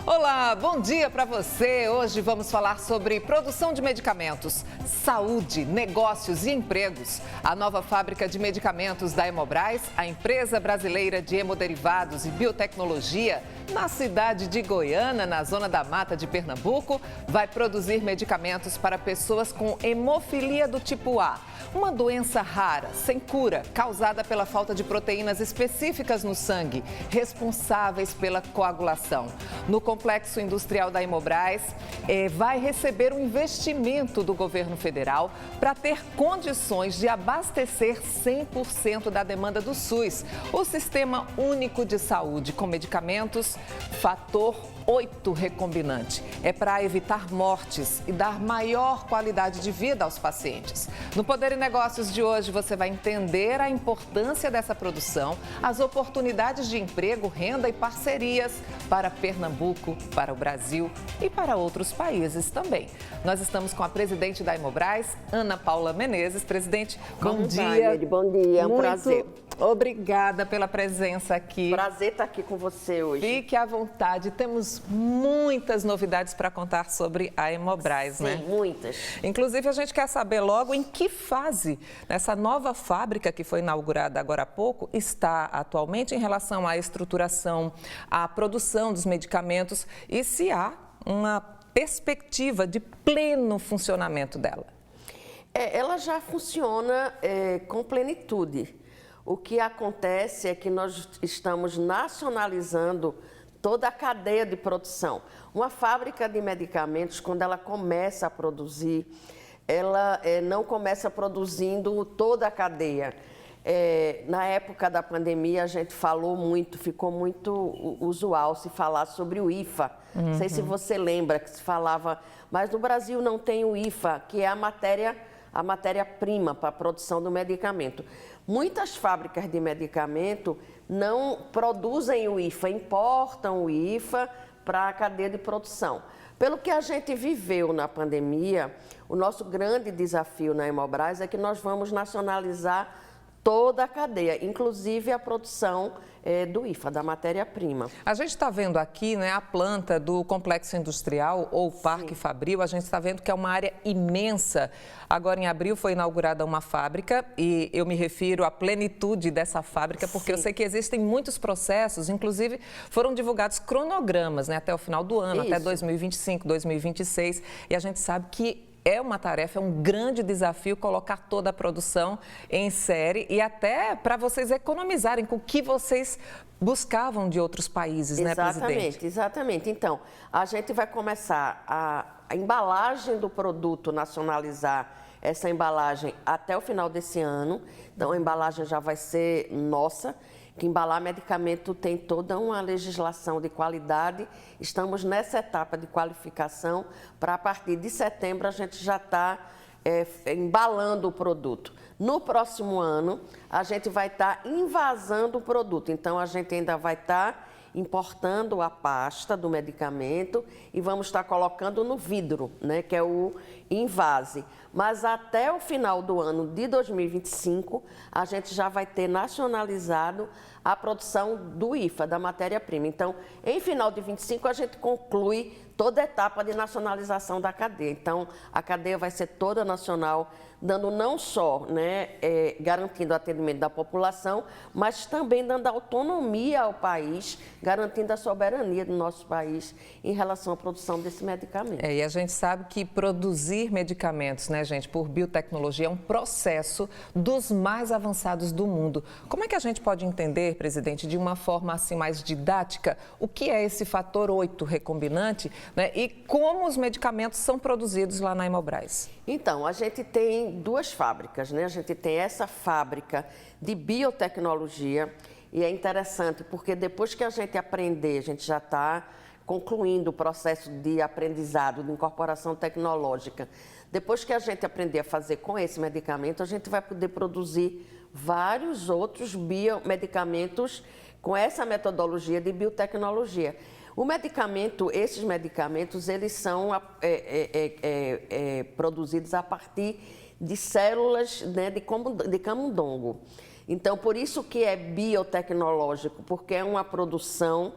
Olá, bom dia para você. Hoje vamos falar sobre produção de medicamentos, saúde, negócios e empregos. A nova fábrica de medicamentos da Hemobras, a empresa brasileira de hemoderivados e biotecnologia, na cidade de Goiânia, na zona da Mata de Pernambuco, vai produzir medicamentos para pessoas com hemofilia do tipo A, uma doença rara, sem cura, causada pela falta de proteínas específicas no sangue, responsáveis pela coagulação. No complexo industrial da Hemobras, vai receber um investimento do governo federal para ter condições de abastecer 100% da demanda do SUS, o Sistema Único de Saúde, com medicamentos fator 8 recombinante. É para evitar mortes e dar maior qualidade de vida aos pacientes. No Poder e Negócios de hoje, você vai entender a importância dessa produção, as oportunidades de emprego, renda e parcerias para Pernambuco, para o Brasil e para outros países também. Nós estamos com a presidente da Hemobras, Ana Paula Menezes. Presidente, bom dia. Bom dia, é um prazer. Obrigada pela presença aqui. Prazer estar aqui com você hoje. Fique à vontade. Temos muitas novidades para contar sobre a Hemobras, né? Sim, muitas. Inclusive, a gente quer saber logo em que fase essa nova fábrica que foi inaugurada agora há pouco está atualmente em relação à estruturação, à produção dos medicamentos e se há uma perspectiva de pleno funcionamento dela. Ela já funciona com plenitude. O que acontece é que nós estamos nacionalizando toda a cadeia de produção. Uma fábrica de medicamentos, quando ela começa a produzir, ela não começa produzindo toda a cadeia. Na época da pandemia, a gente falou muito, ficou muito usual se falar sobre o IFA. Não sei se você lembra que se falava, mas no Brasil não tem o IFA, que é a matéria-prima para a produção do medicamento. Muitas fábricas de medicamento não produzem o IFA, importam o IFA para a cadeia de produção. Pelo que a gente viveu na pandemia, o nosso grande desafio na Hemobras é que nós vamos nacionalizar toda a cadeia, inclusive a produção do IFA, da matéria-prima. A gente está vendo aqui, né, a planta do complexo industrial ou Parque Fabril. A gente está vendo que é uma área imensa. Agora, em abril, foi inaugurada uma fábrica e eu me refiro à plenitude dessa fábrica, porque eu sei que existem muitos processos, inclusive foram divulgados cronogramas, né, até o final do ano, até 2025, 2026, e a gente sabe que é uma tarefa, é um grande desafio colocar toda a produção em série e até para vocês economizarem com o que vocês buscavam de outros países, né, presidente? Exatamente. Então, a gente vai começar a embalagem do produto, nacionalizar essa embalagem até o final desse ano. Então, a embalagem já vai ser nossa. Que embalar medicamento tem toda uma legislação de qualidade. Estamos nessa etapa de qualificação para, a partir de setembro, a gente já está embalando o produto. No próximo ano, a gente vai estar invasando o produto. Então, a gente ainda vai estar importando a pasta do medicamento e vamos estar colocando no vidro, né, que é o invase. Mas até o final do ano de 2025, a gente já vai ter nacionalizado a produção do IFA, da matéria-prima. Então, em final de 25, a gente conclui toda a etapa de nacionalização da cadeia. Então, a cadeia vai ser toda nacional, dando não só, né, garantindo o atendimento da população, mas também dando autonomia ao país, garantindo a soberania do nosso país em relação à produção desse medicamento. E a gente sabe que produzir medicamentos, né, gente, por biotecnologia é um processo dos mais avançados do mundo. Como é que a gente pode entender, presidente, de uma forma assim mais didática, o que é esse fator 8 recombinante, né, e como os medicamentos são produzidos lá na Hemobras? Então, a gente tem duas fábricas, né? A gente tem essa fábrica de biotecnologia e é interessante porque depois que a gente aprender, a gente já está concluindo o processo de aprendizado, de incorporação tecnológica. Depois que a gente aprender a fazer com esse medicamento, a gente vai poder produzir vários outros biomedicamentos com essa metodologia de biotecnologia. Esses medicamentos, eles são produzidos a partir de células, né, de camundongo. Então, por isso que é biotecnológico, porque é uma produção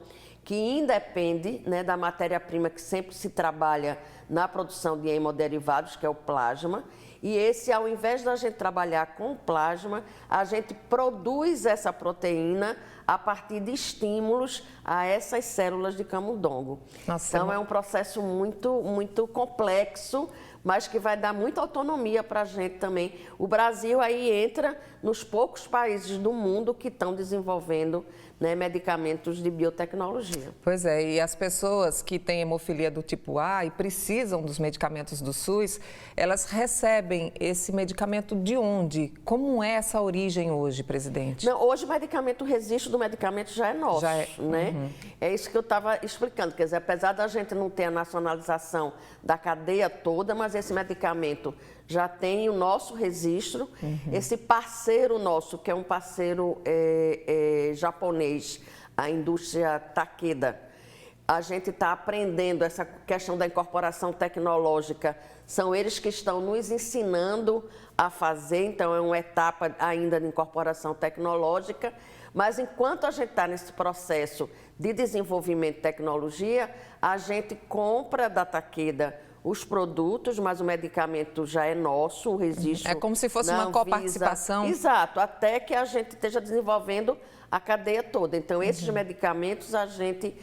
que independe, né, da matéria-prima que sempre se trabalha na produção de hemoderivados, que é o plasma. E esse, ao invés da gente trabalhar com plasma, a gente produz essa proteína a partir de estímulos a essas células de camundongo. Nossa, então, é um processo muito complexo, mas que vai dar muita autonomia para a gente também. O Brasil aí entra nos poucos países do mundo que estão desenvolvendo, né, medicamentos de biotecnologia. Pois é, e as pessoas que têm hemofilia do tipo A e precisam dos medicamentos do SUS, elas recebem esse medicamento de onde? Como é essa origem hoje, presidente? Não, hoje o registro do medicamento já é nosso, né? Uhum. É isso que eu estava explicando, quer dizer, apesar da gente não ter a nacionalização da cadeia toda, mas esse medicamento já tem o nosso registro. Uhum. Esse parceiro nosso, que é um parceiro japonês, a indústria Takeda, a gente está aprendendo essa questão da incorporação tecnológica. São eles que estão nos ensinando a fazer, então é uma etapa ainda de incorporação tecnológica. Mas enquanto a gente está nesse processo de desenvolvimento de tecnologia, a gente compra da Takeda os produtos, mas o medicamento já é nosso, o registro. É como se fosse uma coparticipação. Exato, até que a gente esteja desenvolvendo a cadeia toda. Então, esses medicamentos a gente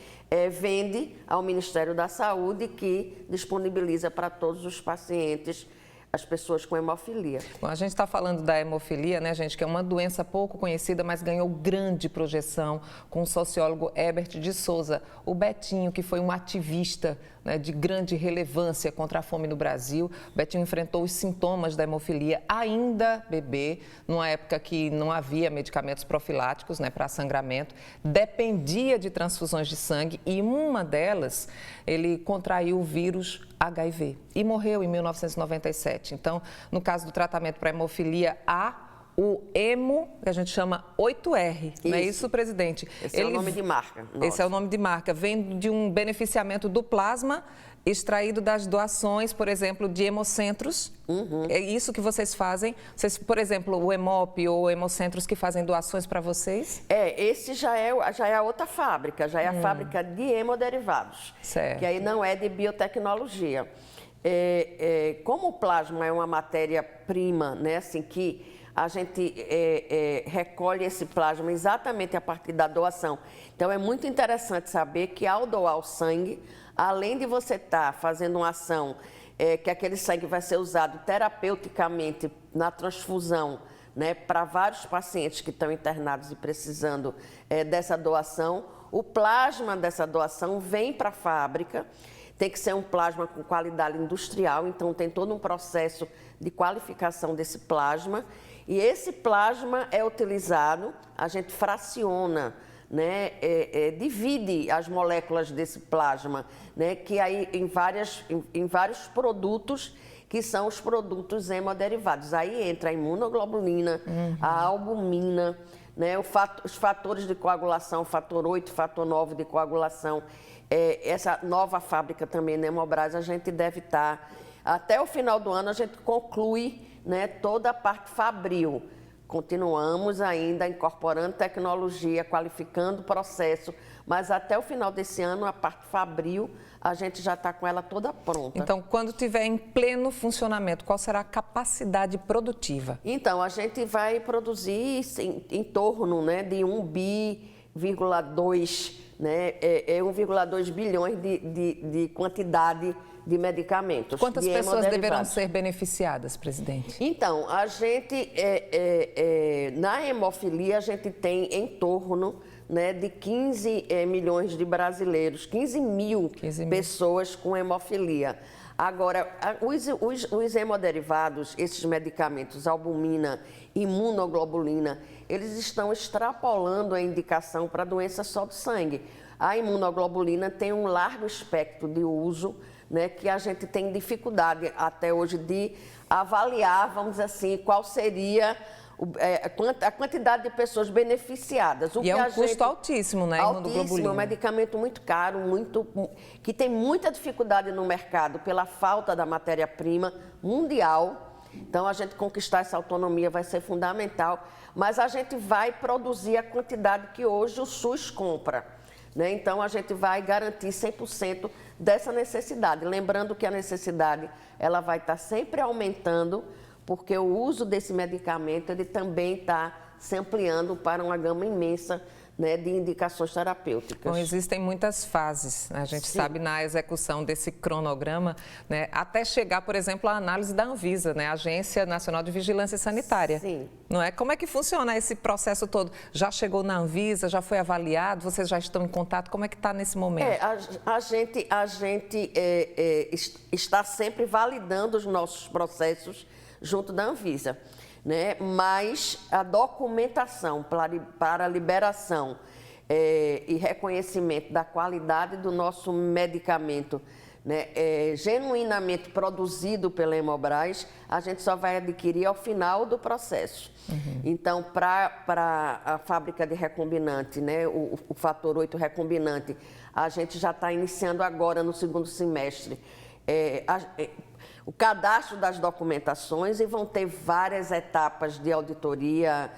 vende ao Ministério da Saúde, que disponibiliza para todos os pacientes, as pessoas com hemofilia. Bom, a gente está falando da hemofilia, né, gente, que é uma doença pouco conhecida, mas ganhou grande projeção com o sociólogo Herbert de Souza, o Betinho, que foi um ativista, né, de grande relevância contra a fome no Brasil. O Betinho enfrentou os sintomas da hemofilia ainda bebê, numa época que não havia medicamentos profiláticos, né, para sangramento, dependia de transfusões de sangue e uma delas ele contraiu o vírus HIV e morreu em 1997. Então, no caso do tratamento para hemofilia A, o hemo, que a gente chama 8R, isso. Não é isso, presidente? Esse é o nome de marca. Nossa. Esse é o nome de marca. Vem de um beneficiamento do plasma extraído das doações, por exemplo, de hemocentros. Uhum. É isso que vocês fazem? Vocês, por exemplo, o Hemop ou hemocentros que fazem doações para vocês? Esse já é a outra fábrica, já é a fábrica de hemoderivados. Certo. Que aí não é de biotecnologia. Como o plasma é uma matéria-prima, né, assim, que a gente recolhe esse plasma exatamente a partir da doação. Então, é muito interessante saber que ao doar o sangue, além de você estar fazendo uma ação que aquele sangue vai ser usado terapeuticamente na transfusão, né, para vários pacientes que estão internados e precisando dessa doação, o plasma dessa doação vem para a fábrica. Tem que ser um plasma com qualidade industrial, então tem todo um processo de qualificação desse plasma. E esse plasma é utilizado, a gente fraciona, né, divide as moléculas desse plasma, né, que aí em vários produtos, que são os produtos hemoderivados. Aí entra a imunoglobulina, a albumina, né, os fatores de coagulação, fator 8, fator 9 de coagulação. Essa nova fábrica também na Hemobras, a gente deve estar, até o final do ano, a gente conclui, né, toda a parte fabril. Continuamos ainda incorporando tecnologia, qualificando o processo, mas até o final desse ano, a parte fabril, a gente já está com ela toda pronta. Então, quando estiver em pleno funcionamento, qual será a capacidade produtiva? Então, a gente vai produzir em torno, né, de 1,2 bi, né, 1,2 bilhões de quantidade de medicamentos. Quantas pessoas deverão ser beneficiadas, presidente? Então, a gente, na hemofilia, a gente tem em torno, né, de 15 milhões de brasileiros, 15 mil pessoas com hemofilia. Agora, os hemoderivados, esses medicamentos, albumina, imunoglobulina, eles estão extrapolando a indicação para doença só do sangue. A imunoglobulina tem um largo espectro de uso, né, que a gente tem dificuldade até hoje de avaliar, vamos dizer assim, qual seria a quantidade de pessoas beneficiadas. E é um custo altíssimo, né? Altíssimo, é um medicamento muito caro, que tem muita dificuldade no mercado pela falta da matéria-prima mundial. Então, a gente conquistar essa autonomia vai ser fundamental, mas a gente vai produzir a quantidade que hoje o SUS compra. né? Então, a gente vai garantir 100% dessa necessidade. Lembrando que a necessidade ela vai estar sempre aumentando, porque o uso desse medicamento ele também está se ampliando para uma gama imensa, né, de indicações terapêuticas. Bom, existem muitas fases, né? A gente sabe na execução desse cronograma, né, até chegar, por exemplo, à análise da Anvisa, né, Agência Nacional de Vigilância Sanitária. Sim. Não é? Como é que funciona esse processo todo? Já chegou na Anvisa, já foi avaliado, vocês já estão em contato? Como é que está nesse momento? A gente está sempre validando os nossos processos junto da Anvisa, né? Mas a documentação para liberação e reconhecimento da qualidade do nosso medicamento, né, genuinamente produzido pela Hemobras, a gente só vai adquirir ao final do processo. Uhum. Então, para a fábrica de recombinante, né, o fator 8 recombinante, a gente já está iniciando agora no segundo semestre o cadastro das documentações e vão ter várias etapas de auditoria,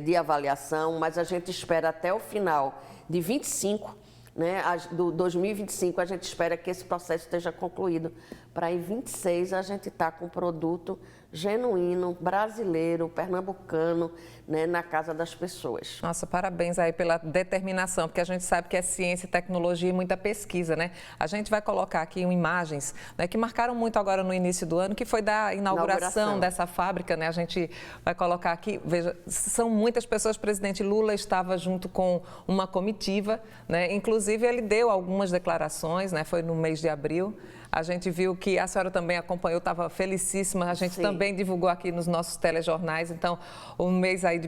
de avaliação, mas a gente espera até o final de 25, né, do 2025, a gente espera que esse processo esteja concluído, para em 26 a gente estar com um produto genuíno, brasileiro, pernambucano, né, na casa das pessoas. Nossa, parabéns aí pela determinação, porque a gente sabe que é ciência, tecnologia e muita pesquisa, né? A gente vai colocar aqui imagens, né, que marcaram muito agora no início do ano, que foi da inauguração dessa fábrica, né? A gente vai colocar aqui, veja, são muitas pessoas, o presidente Lula estava junto com uma comitiva, né? Inclusive ele deu algumas declarações, né? Foi no mês de abril. A gente viu que a senhora também acompanhou, estava felicíssima. A gente também divulgou aqui nos nossos telejornais. Então, o mês aí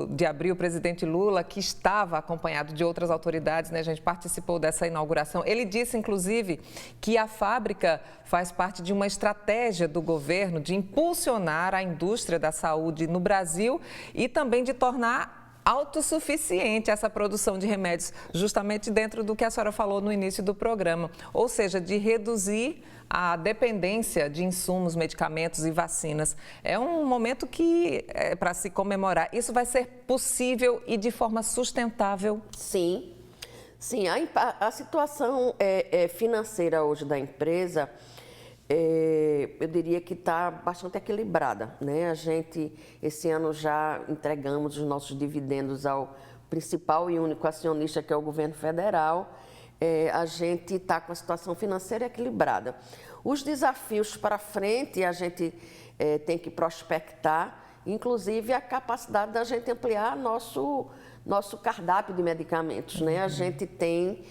de abril, o presidente Lula, que estava acompanhado de outras autoridades, né? A gente participou dessa inauguração. Ele disse, inclusive, que a fábrica faz parte de uma estratégia do governo de impulsionar a indústria da saúde no Brasil e também de tornar autossuficiente essa produção de remédios, justamente dentro do que a senhora falou no início do programa, ou seja, de reduzir a dependência de insumos, medicamentos e vacinas. É um momento que é para se comemorar. Isso vai ser possível e de forma sustentável? Sim, sim. A situação financeira hoje da empresa, eu diria que está bastante equilibrada, né? A gente, esse ano, já entregamos os nossos dividendos ao principal e único acionista, que é o governo federal. A gente está com a situação financeira equilibrada. Os desafios para frente, a gente tem que prospectar, inclusive a capacidade da gente ampliar nosso cardápio de medicamentos, né? A gente tem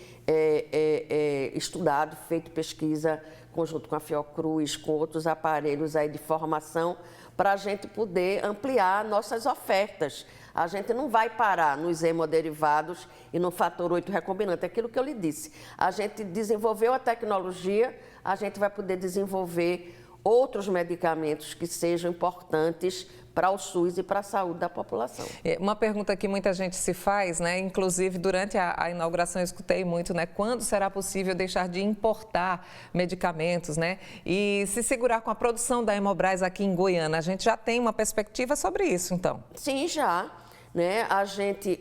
estudado, feito pesquisa conjunto com a Fiocruz, com outros aparelhos aí de formação, para a gente poder ampliar nossas ofertas. A gente não vai parar nos hemoderivados e no fator 8 recombinante, aquilo que eu lhe disse. A gente desenvolveu a tecnologia, a gente vai poder desenvolver outros medicamentos que sejam importantes para o SUS e para a saúde da população. Uma pergunta que muita gente se faz, né? Inclusive durante a inauguração eu escutei muito, né? Quando será possível deixar de importar medicamentos, né? E se segurar com a produção da Hemobras aqui em Goiânia? A gente já tem uma perspectiva sobre isso, então? Sim, já. Né?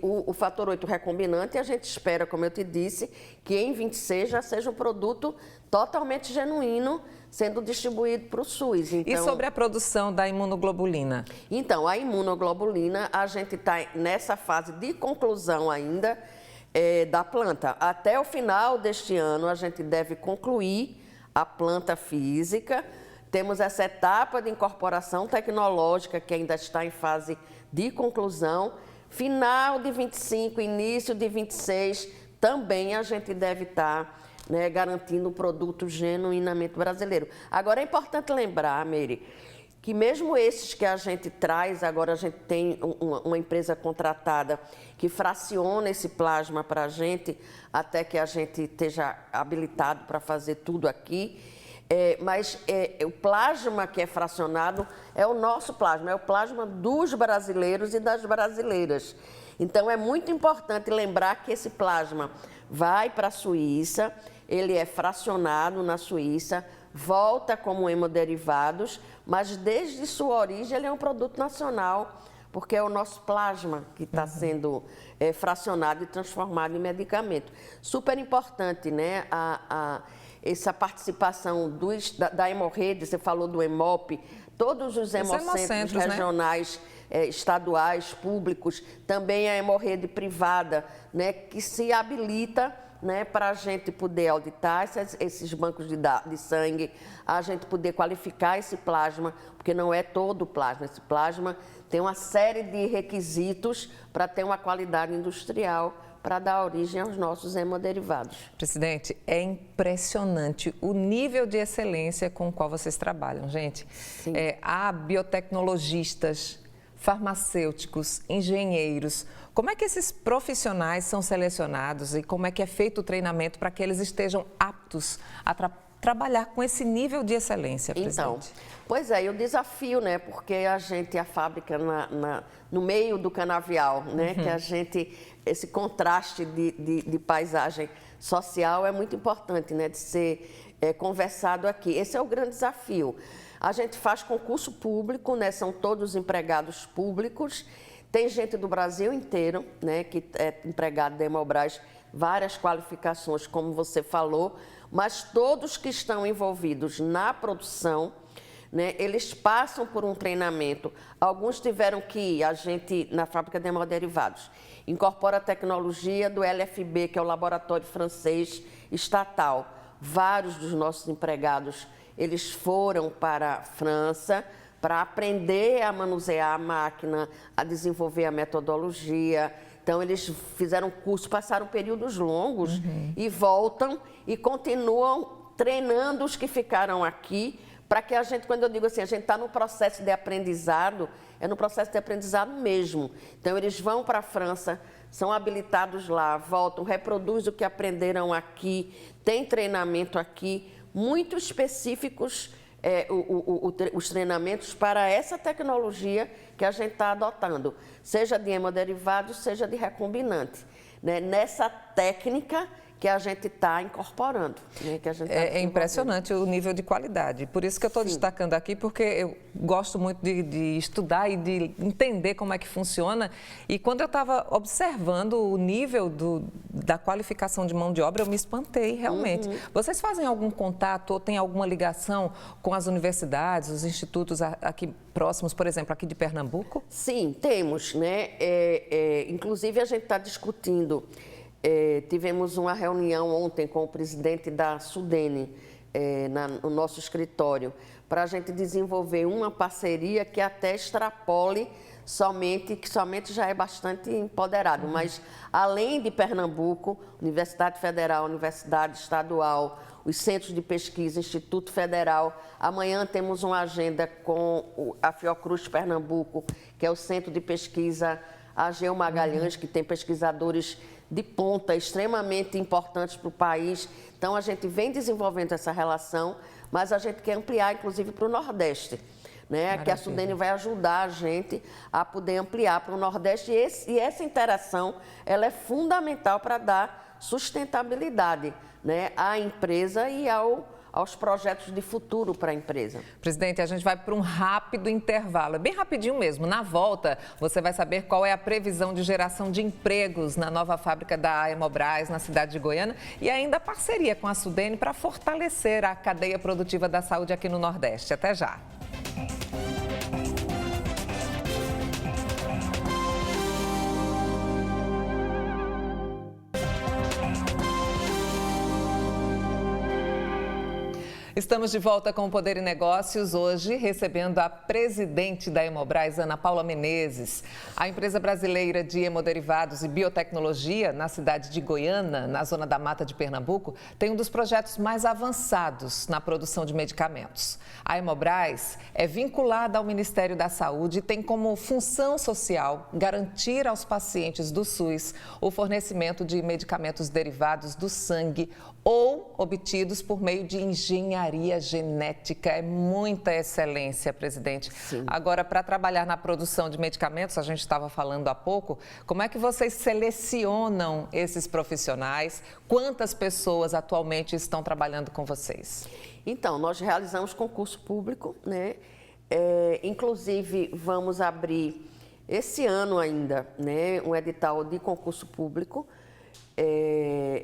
O fator 8 recombinante, a gente espera, como eu te disse, que em 26 já seja um produto totalmente genuíno, sendo distribuído para o SUS. Então, e sobre a produção da imunoglobulina? Então, a imunoglobulina, a gente está nessa fase de conclusão ainda da planta. Até o final deste ano, a gente deve concluir a planta física. Temos essa etapa de incorporação tecnológica que ainda está em fase de conclusão. Final de 25, início de 26, também a gente deve estar, né, garantindo um produto genuinamente brasileiro. Agora, é importante lembrar, Meire, que mesmo esses que a gente traz, agora a gente tem uma empresa contratada que fraciona esse plasma para a gente, até que a gente esteja habilitado para fazer tudo aqui. Mas o plasma que é fracionado é o nosso plasma, é o plasma dos brasileiros e das brasileiras. Então, é muito importante lembrar que esse plasma vai para a Suíça, ele é fracionado na Suíça, volta como hemoderivados, mas desde sua origem ele é um produto nacional porque é o nosso plasma que está sendo fracionado e transformado em medicamento. Super importante, né? Essa participação da Hemorrede, você falou do Hemop, todos os hemocentros regionais, né? Estaduais, públicos, também a Hemorrede privada, né? Que se habilita, né, para a gente poder auditar esses bancos de sangue, a gente poder qualificar esse plasma, porque não é todo o plasma. Esse plasma tem uma série de requisitos para ter uma qualidade industrial para dar origem aos nossos hemoderivados. Presidente, é impressionante o nível de excelência com o qual vocês trabalham, gente. Há biotecnologistas, farmacêuticos, engenheiros. Como é que esses profissionais são selecionados e como é que é feito o treinamento para que eles estejam aptos a trabalhar com esse nível de excelência, presidente? Então, pois é, e o desafio, né? Porque a fábrica no meio do canavial, né? Que esse contraste de paisagem social é muito importante, né? De ser conversado aqui. Esse é o grande desafio. A gente faz concurso público, né? São todos empregados públicos. Tem gente do Brasil inteiro, né, que é empregado da Hemobras, várias qualificações, como você falou, mas todos que estão envolvidos na produção, né, eles passam por um treinamento. Alguns tiveram que ir, a gente, na fábrica de hemoderivados, incorpora a tecnologia do LFB, que é o laboratório francês estatal. Vários dos nossos empregados, eles foram para a França, para aprender a manusear a máquina, a desenvolver a metodologia. Então, eles fizeram curso, passaram períodos longos e voltam e continuam treinando os que ficaram aqui, para que a gente, quando eu digo assim, a gente está no processo de aprendizado, é no processo de aprendizado mesmo. Então, eles vão para a França, são habilitados lá, voltam, reproduzem o que aprenderam aqui, tem treinamento aqui, muito específicos, os treinamentos para essa tecnologia que a gente está adotando, seja de hemoderivados, seja de recombinante, né? Nessa técnica que a gente está incorporando. Né? Que a gente é impressionante o nível de qualidade. Por isso que eu estou destacando aqui, porque eu gosto muito de estudar e de entender como é que funciona. E quando eu estava observando o nível da qualificação de mão de obra, eu me espantei realmente. Vocês fazem algum contato ou têm alguma ligação com as universidades, os institutos aqui próximos, por exemplo, aqui de Pernambuco? Sim, temos, né? Inclusive, a gente está discutindo. Tivemos uma reunião ontem com o presidente da Sudene, no nosso escritório, para a gente desenvolver uma parceria que até extrapole que somente já é bastante empoderado, mas além de Pernambuco, Universidade Federal, Universidade Estadual, os centros de pesquisa, Instituto Federal. Amanhã temos uma agenda com a Fiocruz Pernambuco, que é o centro de pesquisa AGEO Magalhães, que tem pesquisadores de ponta extremamente importantes para o país. Então, a gente vem desenvolvendo essa relação, mas a gente quer ampliar, inclusive, para o Nordeste, né? Que a Sudene vai ajudar a gente a poder ampliar para o Nordeste. E essa interação ela é fundamental para dar sustentabilidade, né, à empresa e aos projetos de futuro para a empresa. Presidente, a gente vai para um rápido intervalo, é bem rapidinho mesmo. Na volta, você vai saber qual é a previsão de geração de empregos na nova fábrica da Hemobras, na cidade de Goiânia, e ainda a parceria com a Sudene para fortalecer a cadeia produtiva da saúde aqui no Nordeste. Até já! Estamos de volta com o Poder e Negócios, hoje recebendo a presidente da Hemobras, Ana Paula Menezes. A empresa brasileira de hemoderivados e biotecnologia, na cidade de Goiânia, na zona da Mata de Pernambuco, tem um dos projetos mais avançados na produção de medicamentos. A Hemobras é vinculada ao Ministério da Saúde e tem como função social garantir aos pacientes do SUS o fornecimento de medicamentos derivados do sangue ou obtidos por meio de engenharia genética. É muita excelência, presidente. Sim. Agora, para trabalhar na produção de medicamentos, a gente estava falando há pouco, como é que vocês selecionam esses profissionais? Quantas pessoas atualmente estão trabalhando com vocês? Então, nós realizamos concurso público, né? Inclusive, vamos abrir esse ano ainda, né, um edital de concurso público.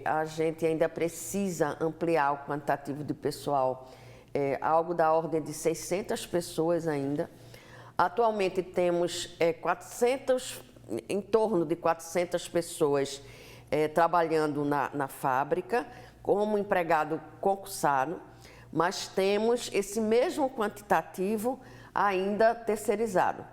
A gente ainda precisa ampliar o quantitativo de pessoal, algo da ordem de 600 pessoas ainda. Atualmente temos em torno de 400 pessoas trabalhando na fábrica como empregado concursado, mas temos esse mesmo quantitativo ainda terceirizado.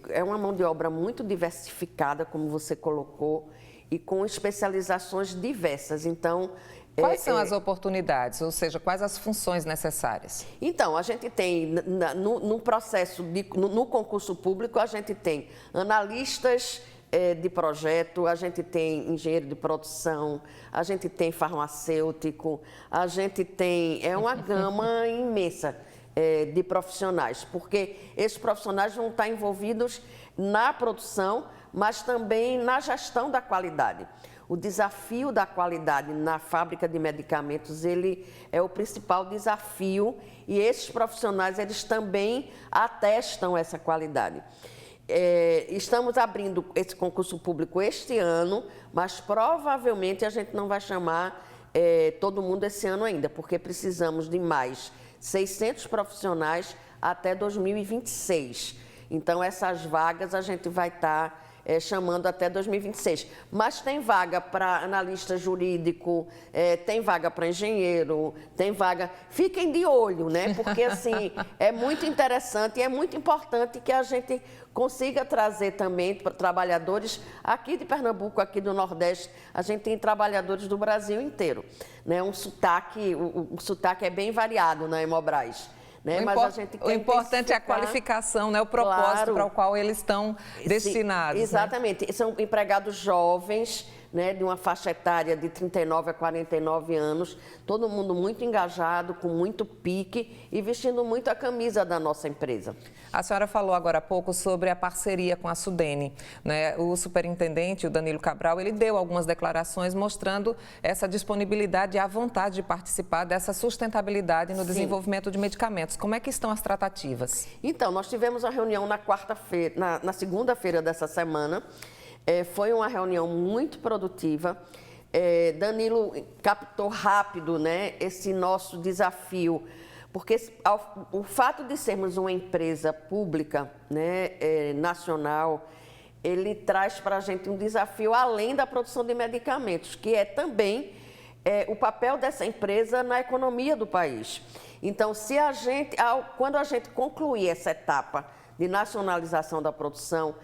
É uma mão de obra muito diversificada, como você colocou, e com especializações diversas. Então, quais são as oportunidades, ou seja, quais as funções necessárias? Então, a gente tem, no processo, no concurso público, a gente tem analistas de projeto, a gente tem engenheiro de produção, a gente tem farmacêutico, a gente tem uma gama imensa de profissionais, porque esses profissionais vão estar envolvidos na produção, mas também na gestão da qualidade. O desafio da qualidade na fábrica de medicamentos, ele é o principal desafio, e esses profissionais, eles também atestam essa qualidade. Estamos abrindo esse concurso público este ano, mas provavelmente a gente não vai chamar todo mundo esse ano ainda, porque precisamos de mais 600 profissionais até 2026. Então, essas vagas a gente vai estar chamando até 2026. Mas tem vaga para analista jurídico, tem vaga para engenheiro, tem vaga... Fiquem de olho, né? Porque, assim, é muito interessante e é muito importante que a gente consiga trazer também trabalhadores aqui de Pernambuco, aqui do Nordeste. A gente tem trabalhadores do Brasil inteiro, né? O sotaque é bem variado na Hemobras. Né? Mas a gente o importante é a qualificação, né? O propósito para o qual eles estão destinados. Exatamente. Né? São empregados jovens, né, de uma faixa etária de 39 a 49 anos, todo mundo muito engajado, com muito pique e vestindo muito a camisa da nossa empresa. A senhora falou agora há pouco sobre a parceria com a Sudene, né? O superintendente, o Danilo Cabral, ele deu algumas declarações mostrando essa disponibilidade e a vontade de participar dessa sustentabilidade no desenvolvimento de medicamentos. Como é que estão as tratativas? Então, nós tivemos uma reunião na quarta-feira, na segunda-feira dessa semana. Foi uma reunião muito produtiva. Danilo captou rápido, né, esse nosso desafio, porque o fato de sermos uma empresa pública, né, nacional, ele traz para a gente um desafio além da produção de medicamentos, que é também o papel dessa empresa na economia do país. Então, quando a gente concluir essa etapa de nacionalização da produção,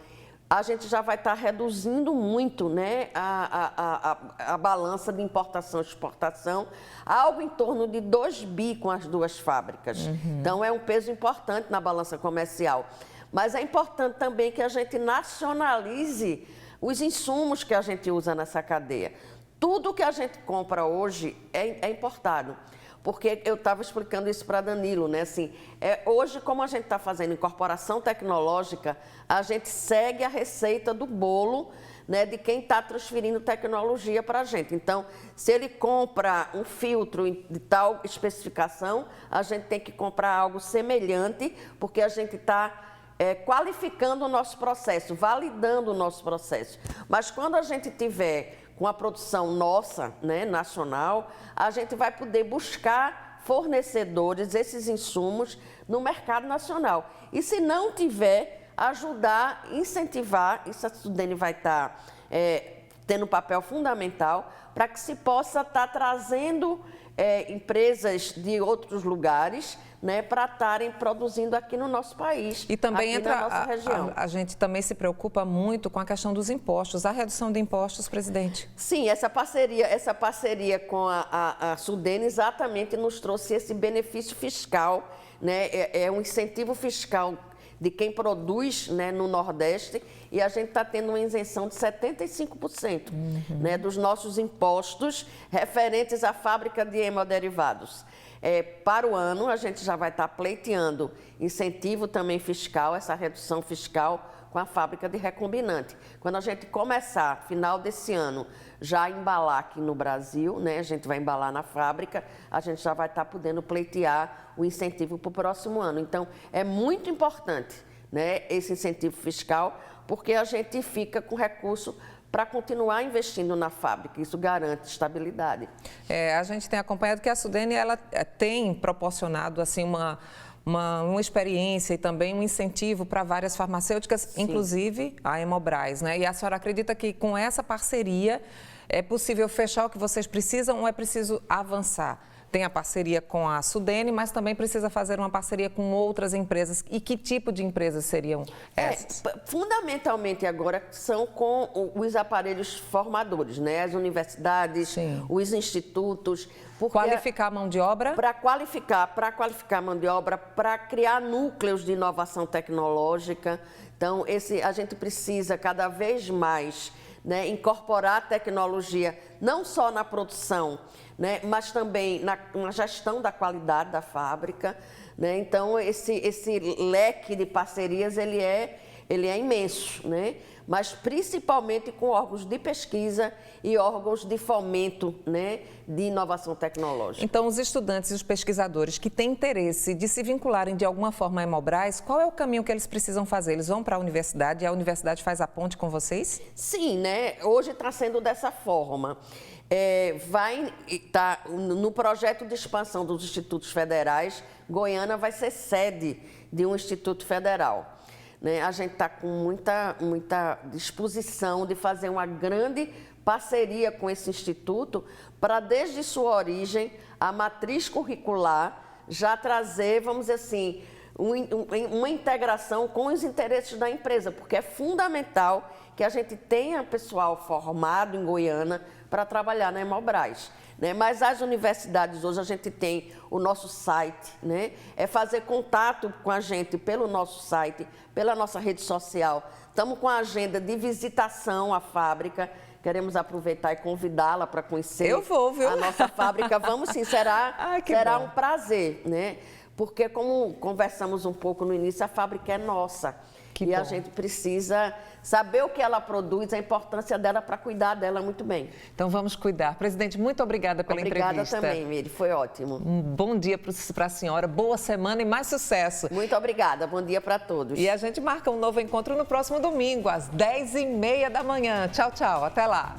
a gente já vai estar reduzindo muito, né, a balança de importação e exportação, algo em torno de 2 bi com as duas fábricas. Então, é um peso importante na balança comercial. Mas é importante também que a gente nacionalize os insumos que a gente usa nessa cadeia. Tudo que a gente compra hoje é importado. Porque eu estava explicando isso para Danilo, né? Assim, hoje, como a gente está fazendo incorporação tecnológica, a gente segue a receita do bolo, né, de quem está transferindo tecnologia para a gente. Então, se ele compra um filtro de tal especificação, a gente tem que comprar algo semelhante, porque a gente está qualificando o nosso processo, validando o nosso processo. Mas quando a gente tiver com a produção nossa, né, nacional, a gente vai poder buscar fornecedores, esses insumos, no mercado nacional. E se não tiver, ajudar, incentivar, isso a Sudene vai estar tendo um papel fundamental para que se possa estar trazendo empresas de outros lugares, né, para estarem produzindo aqui no nosso país, e também aqui na nossa região. A gente também se preocupa muito com a questão dos impostos, a redução de impostos, presidente. Sim, essa parceria com a Sudene exatamente nos trouxe esse benefício fiscal, né, é um incentivo fiscal de quem produz, né, no Nordeste, e a gente está tendo uma isenção de 75%, né, dos nossos impostos referentes à fábrica de hemoderivados. Para o ano, a gente já vai estar pleiteando incentivo também fiscal, essa redução fiscal com a fábrica de recombinante. Quando a gente começar, final desse ano, já embalar aqui no Brasil, né, a gente vai embalar na fábrica, a gente já vai estar podendo pleitear o incentivo para o próximo ano. Então, é muito importante, né, esse incentivo fiscal, porque a gente fica com recurso para continuar investindo na fábrica. Isso garante estabilidade. A gente tem acompanhado que a Sudene ela tem proporcionado assim, uma experiência e também um incentivo para várias farmacêuticas, sim, inclusive a Hemobras, né? E a senhora acredita que com essa parceria é possível fechar o que vocês precisam ou é preciso avançar? Tem a parceria com a Sudene, mas também precisa fazer uma parceria com outras empresas. E que tipo de empresas seriam essas? Fundamentalmente agora são com os aparelhos formadores, né? As universidades, sim, os institutos. Qualificar a mão de obra? Para qualificar a mão de obra, para criar núcleos de inovação tecnológica. Então, a gente precisa cada vez mais, né, incorporar a tecnologia não só na produção, né, mas também na gestão da qualidade da fábrica, né? Então, esse leque de parcerias ele é imenso, né? Mas principalmente com órgãos de pesquisa e órgãos de fomento, né, de inovação tecnológica. Então, os estudantes e os pesquisadores que têm interesse de se vincularem de alguma forma à Hemobras, qual é o caminho que eles precisam fazer? Eles vão para a universidade e a universidade faz a ponte com vocês? Sim, né? Hoje está sendo dessa forma. Vai estar no projeto de expansão dos institutos federais, Goiânia vai ser sede de um instituto federal. Né? A gente está com muita disposição de fazer uma grande parceria com esse instituto para, desde sua origem, a matriz curricular já trazer, vamos dizer assim, uma integração com os interesses da empresa, porque é fundamental que a gente tenha pessoal formado em Goiânia para trabalhar na Hemobras. Né? Mas as universidades hoje a gente tem o nosso site, né? É fazer contato com a gente pelo nosso site, pela nossa rede social. Estamos com a agenda de visitação à fábrica. Queremos aproveitar e convidá-la para conhecer a nossa fábrica. Vamos sim, será um prazer, né? Porque, como conversamos um pouco no início, a fábrica é nossa. E a gente precisa saber o que ela produz, a importância dela para cuidar dela muito bem. Então vamos cuidar. Presidente, muito obrigada pela entrevista. Obrigada também, Miri, foi ótimo. Um bom dia para a senhora, boa semana e mais sucesso. Muito obrigada, bom dia para todos. E a gente marca um novo encontro no próximo domingo, às 10h30 da manhã. Tchau, tchau, até lá.